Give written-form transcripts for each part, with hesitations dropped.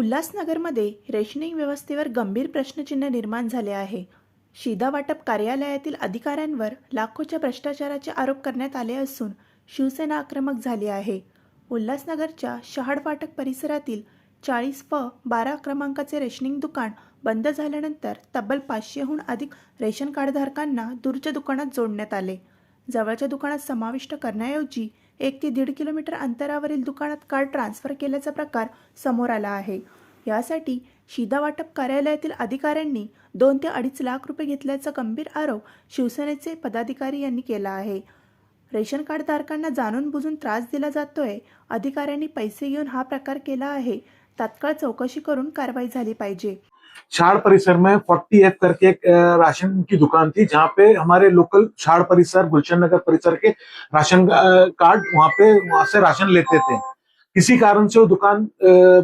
उल्हासनगरमध्ये रेशनिंग व्यवस्थेवर गंभीर प्रश्नचिन्ह निर्माण झाले आहे. शिधा वाटप कार्यालयातील अधिकाऱ्यांवर लाखोच्या भ्रष्टाचाराचे आरोप करण्यात आले असून शिवसेना आक्रमक झाली आहे. उल्हासनगरच्या शहाड फाटक परिसरातील 40 व 12 क्रमांकाचे रेशनिंग दुकान बंद झाल्यानंतर तब्बल 500हून अधिक रेशन कार्डधारकांना दूरच्या दुकानात जोडण्यात आले. जवळच्या दुकानात समाविष्ट करण्याऐवजी 1 ते 1.5 किलोमीटर अंतरावरील दुकानात कार्ड ट्रान्सफर केल्याचा प्रकार समोर आला आहे. यासाठी शिधा वाटप कार्यालयातील अधिकाऱ्यांनी 2 ते 2.5 लाख रुपये घेतल्याचा गंभीर आरोप शिवसेनेचे पदाधिकारी यांनी केला आहे. रेशन कार्ड धारकांना जाणून बुजून त्रास दिला जातोय. अधिकाऱ्यांनी पैसे घेऊन हा प्रकार केला आहे. तात्काळ चौकशी करून कारवाई झाली पाहिजे. शाड़ परिसर में 40F करके एक राशन की दुकान थी, जहाँ पे हमारे लोकल शाड़ परिसर गुलशन नगर परिसर के राशन कार्ड वहां से राशन लेते थे। किसी कारण से वो दुकान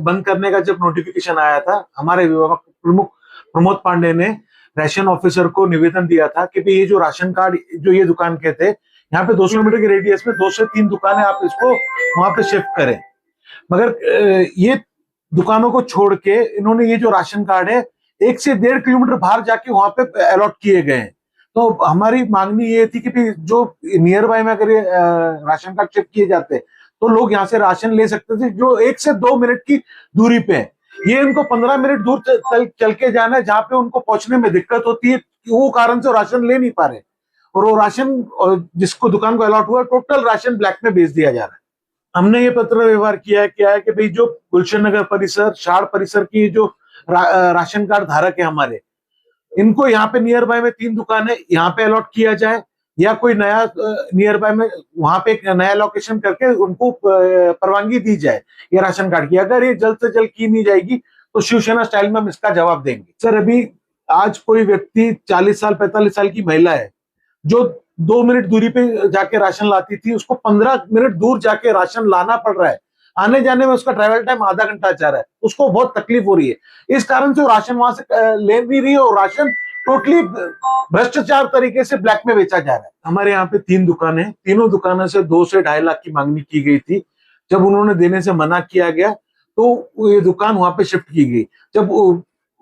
बंद करने का जब नोटिफिकेशन आया था, हमारे विभाग प्रमुख प्रमोद पांडे ने राशन ऑफिसर को निवेदन दिया था कि ये जो राशन कार्ड जो ये दुकान के थे, यहाँ पे 200 मीटर के रेडियस में 2 से 3 दुकानें आप इसको वहां पे शिफ्ट करें। मगर ये दुकानों को छोड़ के इन्होंने ये जो राशन कार्ड है 1 से 1.5 किलोमीटर बाहर जाके वहां पे अलॉट किए गए हैं। तो हमारी मांगनी ये थी कि जो नियर बाय में अगर ये राशन कार्ड शिफ्ट किए जाते तो लोग यहाँ से राशन ले सकते थे, जो 1 से 2 मिनट की दूरी पे है। ये इनको 15 मिनट दूर चल के जाना है, जहाँ पे उनको पहुंचने में दिक्कत होती है। वो कारण से राशन ले नहीं पा रहे, और वो राशन जिसको दुकान को अलॉट हुआ टोटल राशन ब्लैक में बेच दिया जा रहा है। हमने ये पत्र व्यवहार किया है कि भाई जो गुलशन नगर परिसर शाड़ परिसर की जो राशन कार्ड धारक है हमारे, इनको यहाँ पे नियर बाय में 3 दुकानें यहाँ पे अलॉट किया जाए, या कोई नया नियर बाय में वहां पे एक नया लोकेशन करके उनको परवानगी दी जाए ये राशन कार्ड की। अगर ये जल्द से जल्द की नहीं जाएगी तो शिवसेना स्टाइल में हम इसका जवाब देंगे। सर, अभी आज कोई व्यक्ति 40 साल 45 साल की महिला है जो 2 मिनट दूरी पे जाके राशन लाती थी, उसको 15 मिनट दूर जाके राशन लाना पड़ रहा है। आने जाने में उसका ट्रैवल टाइम आधा घंटा जा रहा है, उसको बहुत तकलीफ हो रही है। इस कारण से वो राशन वहां से ले नहीं रही है, और राशन टोटली भ्रष्टाचार तरीके से ब्लैक में बेचा जा रहा है। हमारे यहाँ पे 3 दुकानें, तीनों दुकानों से 2 से 2.5 लाख की मांगनी की गई थी। जब उन्होंने देने से मना किया गया तो ये दुकान वहां पे शिफ्ट की गई। जब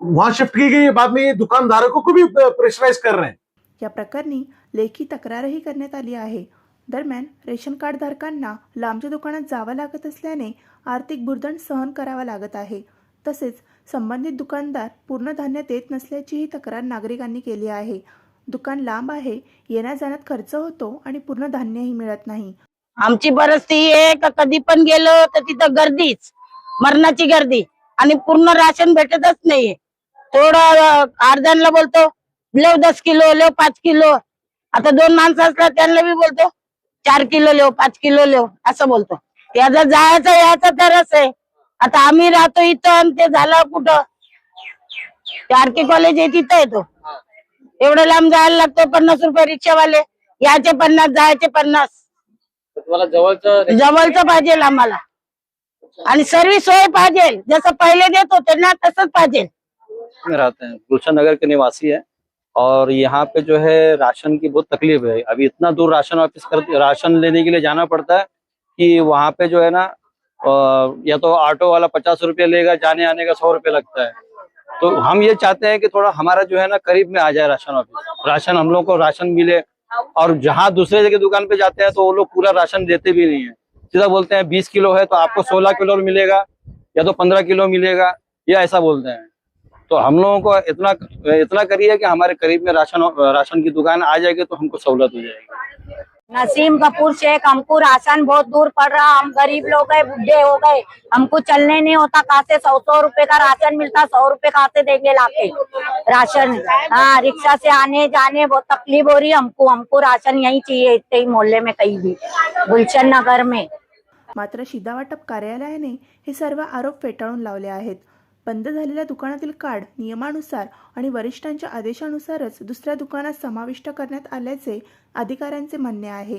वहां शिफ्ट की गई, बाद में ये दुकानदारों को भी प्रेशराइज कर रहे हैं। या प्रकरणी लेखी तक्रारही करण्यात आली आहे. दरम्यान रेशन कार्ड धारकांना लांबच्या दुकानात जावं लागत असल्याने आर्थिक भुर्दंड सहन करावा लागत आहे. तसेच संबंधित दुकानदार पूर्ण धान्य देत नसल्याचीही तक्रार नागरिकांनी केली आहे. दुकान लांब आहे, येण्या जाण्यात खर्च होतो आणि पूर्ण धान्यही मिळत नाही. आमची परिस्थिती आहे का कधी पण गेलो तर तिथं गर्दीच, मरणाची गर्दी, आणि पूर्ण राशन भेटतच नाहीये. थोडं अर्ध्यांना बोलतो लेव 10 किलो, लेव 5 किलो. आता 2 माणसं असतात त्यांना बी बोलतो 4 किलो लेव, 5 किलो लेव असं बोलतो. त्याचा जायचं यायचं तरच आहे. आता आम्ही राहतो इथं आणि ते झालं कुठं, आरके कॉलेज आहे तिथं येतो. एवढं लांब जायला लागतं. 50 रुपये रिक्षावाले, याचे 50, जायचे 50. तुम्हाला जवळचं पाहिजे आम्हाला, आणि सर्व सोय पाहिजे, जसं पहिले देत होते ना तसंच पाहिजे. में रहते हैं, गुलशन नगर के निवासी है, और यहाँ पे जो है राशन की बहुत तकलीफ है। अभी इतना दूर राशन ऑफिस राशन लेने के लिए जाना पड़ता है कि वहाँ पे जो है ना या तो ऑटो वाला 50 रुपये लेगा, जाने आने का 100 रुपये लगता है। तो हम ये चाहते हैं कि थोड़ा हमारा जो है ना करीब में आ जाए राशन ऑफिस, राशन हम लोग को राशन मिले। और जहाँ दूसरे जगह दुकान पे जाते हैं तो वो लोग पूरा राशन देते भी नहीं है, सीधा बोलते हैं 20 किलो है तो आपको 16 किलो मिलेगा, या तो 15 किलो मिलेगा, या ऐसा बोलते हैं। तो हम लोगों को इतना करिए कि हमारे करीब में राशन की दुकान आ जाएगी तो हमको सहूलत हो जाएगी। नसीम कपूर शेख, हमको राशन बहुत दूर पड़ रहा, हम गरीब लोग हैं, बुढ़े हो गए, हमको चलने नहीं होता। कहाँ से 100 रुपए का राशन मिलता, 100 रुपए कहाँ से देंगे लाके राशन। हाँ, रिक्शा से आने जाने बहुत तकलीफ हो रही है हमको राशन यही चाहिए, इतने ही मोहल्ले में कहीं भी, गुलशन नगर में। मात्र शिधा वाटप कार्यालयाने हे सर्व आरोप फेटाळून लावले आहेत. बंद झालेल्या दुकानातील कार्ड नियमानुसार आणि वरिष्ठांच्या आदेशानुसारच दुसऱ्या दुकानात समाविष्ट करण्यात आल्याचे अधिकाऱ्यांचे म्हणणे आहे.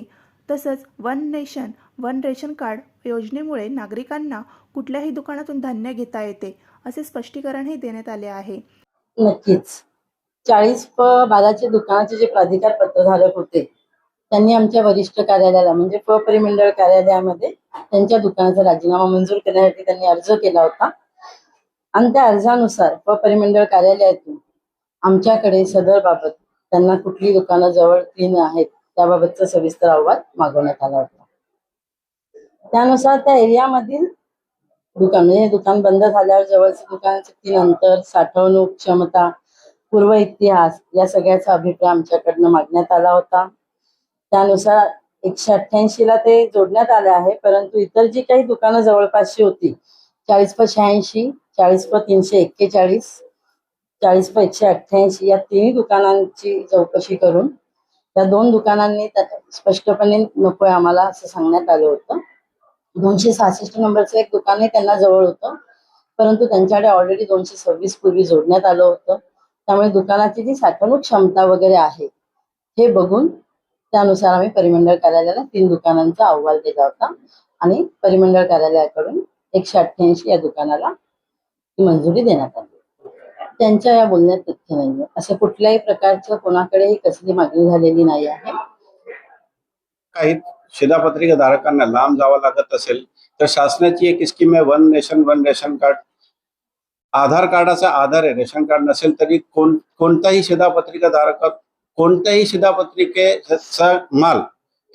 तसंच one nation one ration card योजनेमुळे नागरिकांना कुठल्याही दुकानातून धान्य घेता येते असे स्पष्टीकरणही देण्यात आले आहे. नक्कीच 40 व 12चे दुकानाचे जे प्राधिकार पत्रधारक होते त्यांनी आमच्या वरिष्ठ कार्यालयाला म्हणजे परिमंडळ कार्यालयामध्ये त्यांच्या दुकानाचा राजीनामा मंजूर करण्यासाठी त्यांनी अर्ज केला होता. आणि त्या अर्जानुसार परिमंडळ कार्यालयातून आमच्याकडे सदर बाबत त्यांना कुठली दुकानं जवळ 3 आहेत त्याबाबतचा सविस्तर अहवाल मागवण्यात आला होता. त्यानुसार त्या एरियामधील दुकान म्हणजे दुकान बंद झाल्यावर जवळचे दुकानाचे 3 अंतर, साठवणूक क्षमता, पूर्व इतिहास या सगळ्याचा अभिप्राय आमच्याकडनं मागण्यात आला होता. त्यानुसार 188 ला ते जोडण्यात आले आहे, परंतु इतर जी काही दुकानं जवळपासची होती 40/86, 40/341, 40/188 या 3 दुकानांची चौकशी करून त्या 2 दुकानांनी स्पष्टपणे नकोय आम्हाला असं सांगण्यात आलं होतं. 266 नंबरचं एक दुकानही त्यांना जवळ होतं, परंतु त्यांच्याकडे ऑलरेडी 226 पूर्वी जोडण्यात आलं होतं. त्यामुळे दुकानाची जी साठवणूक क्षमता वगैरे आहे हे बघून त्यानुसार आम्ही परिमंडळ कार्यालयाला 3 दुकानांचा अहवाल दिला होता आणि परिमंडळ कार्यालयाकडून 188 या दुकानाला ती मंजुरी देण्यात आली. त्यांच्या या बोलण्यात तथ्य नाहीये. असं कुठल्याही प्रकारचं कोणाकडेही कसली मागणी झालेली नाही आहे. काही शिधापत्रिका धारकांना लांब जावं लागत असेल तर शासनाची एक स्कीम आहे one nation one ration card. Aadhaar कार्डाचा आधार आहे, रेशन कार्ड नसेल तरी कोणताही शिधापत्रिका धारक कोणत्याही शिधापत्रिकेचा माल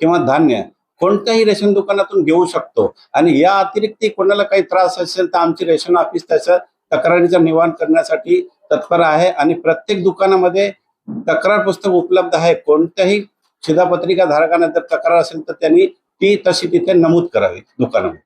किंवा धान्य कोणत्याही रेशन दुकानातून घेऊ शकतो. आणि या अतिरिक्त कोणाला काही त्रास असेल तर आमचे रेशन ऑफिस त्याच्या तक्रारीचं निवारण करण्यासाठी तत्पर आहे आणि प्रत्येक दुकानामध्ये तक्रार पुस्तक उपलब्ध आहे. कोणत्याही शिधापत्रिका धारकांना जर तक्रार असेल तर त्यांनी ती तशी तिथे नमूद करावी दुकानामध्ये.